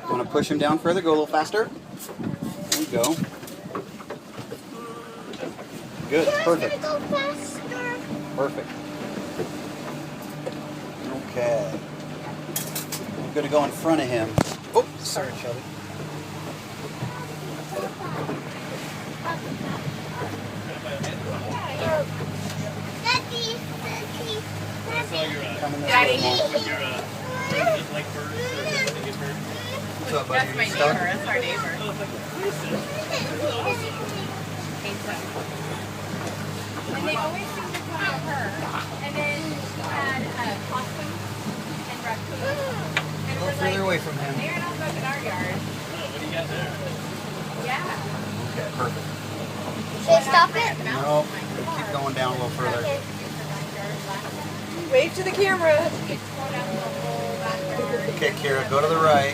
Want to push him down further? Go a little faster. There we go. Good. Perfect. Go faster. Perfect. Okay. I'm going to go in front of him. Oh, sorry, Shelby. Coming this way. What's up, buddy? That's my neighbor. That's our neighbor. And they always seem to come to her. And then she had possum and raccoon. And Go we're further like, away from him. they're not up in our yard. What do you got there? Yeah. Okay, perfect. Should I stop it? No, keep going down a little further. Wave to the camera. Okay, Keira, go to the right.